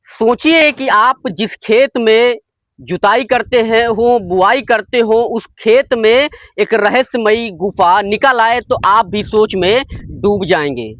सोचिए कि आप जिस खेत में जुताई करते हैं हो, बुआई करते हो, उस खेत में एक रहस्यमयी गुफा निकल आए तो आप भी सोच में डूब जाएंगे।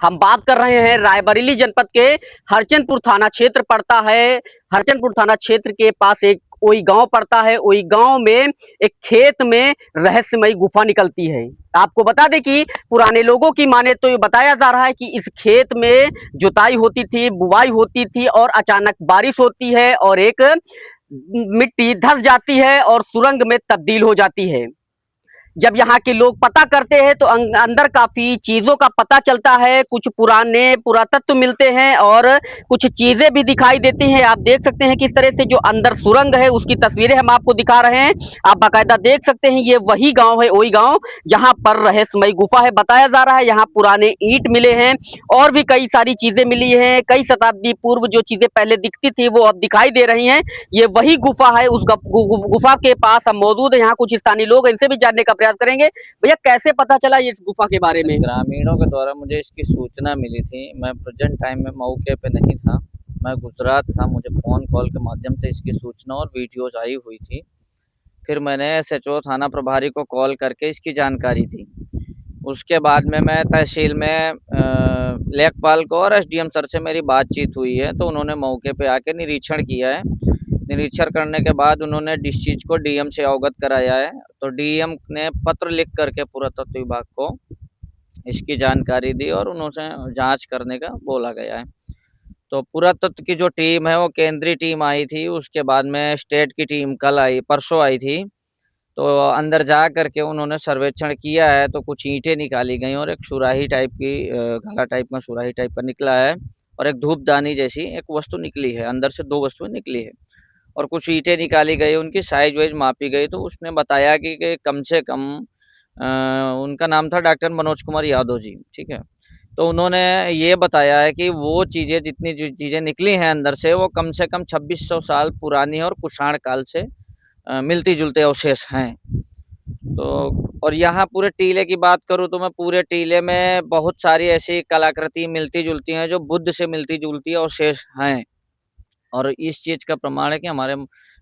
हम बात कर रहे हैं रायबरेली जनपद के हरचंदपुर थाना क्षेत्र पड़ता है। हरचंदपुर थाना क्षेत्र के पास एक ओई गांव पड़ता है। ओई गांव में एक खेत में रहस्यमयी गुफा निकलती है। आपको बता दें कि पुराने लोगों की माने तो ये बताया जा रहा है कि इस खेत में जुताई होती थी, बुवाई होती थी और अचानक बारिश होती है और एक मिट्टी धंस जाती है और सुरंग में तब्दील हो जाती है। जब यहाँ के लोग पता करते हैं तो अंदर काफी चीजों का पता चलता है, कुछ पुराने पुरातत्व मिलते हैं और कुछ चीजें भी दिखाई देती हैं। आप देख सकते हैं किस तरह से जो अंदर सुरंग है उसकी तस्वीरें हम आपको दिखा रहे हैं। आप बाकायदा देख सकते हैं ये वही गांव है, वही गांव जहां पर रहस्यमयी गुफा है। बताया जा रहा है यहाँ पुराने ईंट मिले हैं और भी कई सारी चीजें मिली हैं। कई शताब्दी पूर्व जो चीजें पहले दिखती थी वो अब दिखाई दे रही हैं। ये वही गुफा है। उस गुफा के पास हम मौजूद है। यहाँ कुछ स्थानीय लोग इनसे भी जानने का प्रयास करेंगे। भैया कैसे पता चला ये इस गुफा के बारे में? ग्रामीणों के द्वारा मुझे इसकी सूचना मिली थी। मैं प्रेजेंट टाइम में मौके पे नहीं था, मैं गुजरात था। मुझे फ़ोन कॉल के माध्यम से इसकी सूचना और वीडियोज़ आई हुई थी। फिर मैंने एसएचओ थाना प्रभारी को कॉल करके इसकी जानकारी दी। उसके बाद में मैं तहसील में लेखपाल को और एसडीएम सर से मेरी बातचीत हुई है, तो उन्होंने मौके पे आके निरीक्षण किया है। निरीक्षण करने के बाद उन्होंने डिस चीज़ को डीएम से अवगत कराया है। तो डीएम ने पत्र लिख करके पुरातत्व विभाग को इसकी जानकारी दी और उनसे जांच करने का बोला गया है। तो पुरातत्व की जो टीम है वो केंद्रीय टीम आई थी, उसके बाद में स्टेट की टीम कल आई, परसों आई थी। तो अंदर जा करके उन्होंने सर्वेक्षण किया है, तो कुछ ईंटें निकाली गई और एक सुराही टाइप की घड़ा टाइप का सुराही टाइप का निकला है और एक धूपदानी जैसी एक वस्तु निकली है। अंदर से 2 वस्तुएं निकली है और कुछ ईंटें निकाली गई, उनकी साइज वाइज मापी गई। तो उसने बताया कि कम से कम उनका नाम था डॉक्टर मनोज कुमार यादव जी, ठीक है। तो उन्होंने ये बताया है कि वो चीज़ें जितनी जो चीज़ें निकली हैं अंदर से वो कम से कम 2600 साल पुरानी है और कुषाण काल से मिलती-जुलते अवशेष हैं। तो और यहाँ पूरे टीले की बात करूँ तो मैं पूरे टीले में बहुत सारी ऐसी कलाकृति मिलती-जुलती हैं जो बुद्ध से मिलती-जुलती अवशेष हैं। और इस चीज़ का प्रमाण है कि हमारे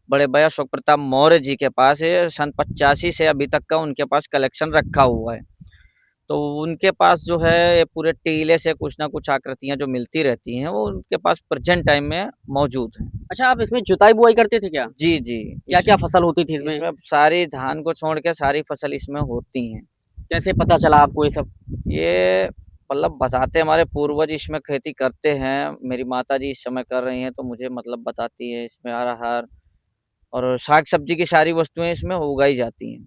बड़े भैया अशोक प्रताप मौर्य जी के पास ये सन 85 से अभी तक का उनके पास कलेक्शन रखा हुआ है। तो उनके पास जो है ये पूरे टीले से कुछ ना कुछ आकृतियाँ जो मिलती रहती हैं, वो उनके पास प्रेज़ेंट टाइम में मौजूद हैं। अच्छा, आप इसमें जुताई बुआई करते थे क्या? जी, जी। क्या-क्या फसल होती थी इसमें? इसमें सारी धान को छोड़ के सारी फसल इसमें होती हैं। कैसे पता चला आपको ये सब? ये मतलब बताते हमारे पूर्वज इसमें खेती करते हैं। मेरी माताजी इस समय कर रही हैं, तो मुझे मतलब बताती हैं इसमें अरहर और साग-सब्जी की सारी वस्तुएँ इसमें उगाई जाती हैं।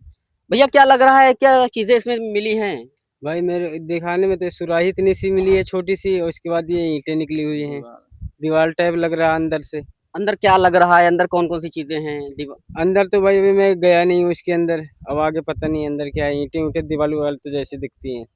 भैया क्या लग रहा है, क्या चीजें इसमें मिली हैं? भाई मेरे दिखाने में तो सुराही इतनी सी मिली है छोटी सी और उसके बाद ये ईंटें निकली हुई हैं। दीवार टाइप लग रहा है अंदर से। अंदर क्या लग रहा है? अंदर कौन-कौन सी चीजें हैं? अंदर तो भाई अभी मैं गया नहीं हूँ इसके अंदर। अब आगे पता नहीं अंदर क्या है। ईंटें-ऊंटें दीवाल-विवाल तो जैसी दिखती हैं।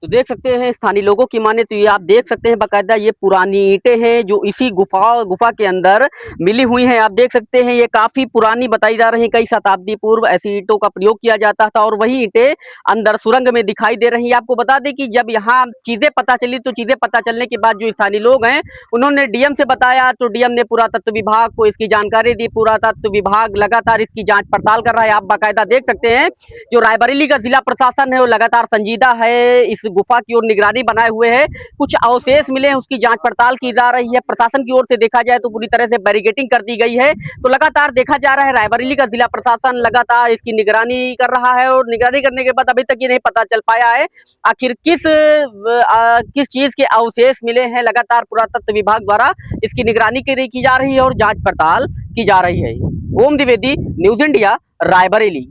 तो देख सकते हैं स्थानीय लोगों की माने तो ये आप देख सकते हैं बाकायदा ये पुरानी ईंटें हैं जो इसी गुफा के अंदर मिली हुई हैं। आप देख सकते हैं ये काफी पुरानी बताई जा रही हैं। कई शताब्दी पूर्व ऐसी ईंटों का प्रयोग किया जाता था और वही ईंटें अंदर सुरंग में दिखाई दे रही हैं। आपको बता दें कि जब यहाँ चीजें पता चली तो चीजें पता चलने के बाद जो स्थानीय लोग हैं उन्होंने डीएम से बताया, तो डीएम ने पुरातत्व विभाग को इसकी जानकारी दी। पुरातत्व विभाग लगातार इसकी जांच पड़ताल कर रहा है। आप बाकायदा देख सकते हैं जो रायबरेली का जिला प्रशासन है वो लगातार संजीदा है, इस गुफा की ओर निगरानी बनाए हुए है। कुछ अवशेष मिले हैं उसकी जांच पड़ताल की जा रही है। प्रशासन की ओर से देखा जाए तो पूरी तरह से बैरिकेडिंग कर दी गई है। तो लगातार देखा जा रहा है रायबरेली का जिला प्रशासन लगातार इसकी निगरानी कर रहा है और निगरानी करने के बाद अभी तक ये नहीं पता चल पाया है आखिर किस चीज के अवशेष मिले हैं। लगातार पुरातत्व विभाग द्वारा इसकी निगरानी की जा रही है और जांच पड़ताल की जा रही है। ओम द्विवेदी, न्यूज़ इंडिया, रायबरेली।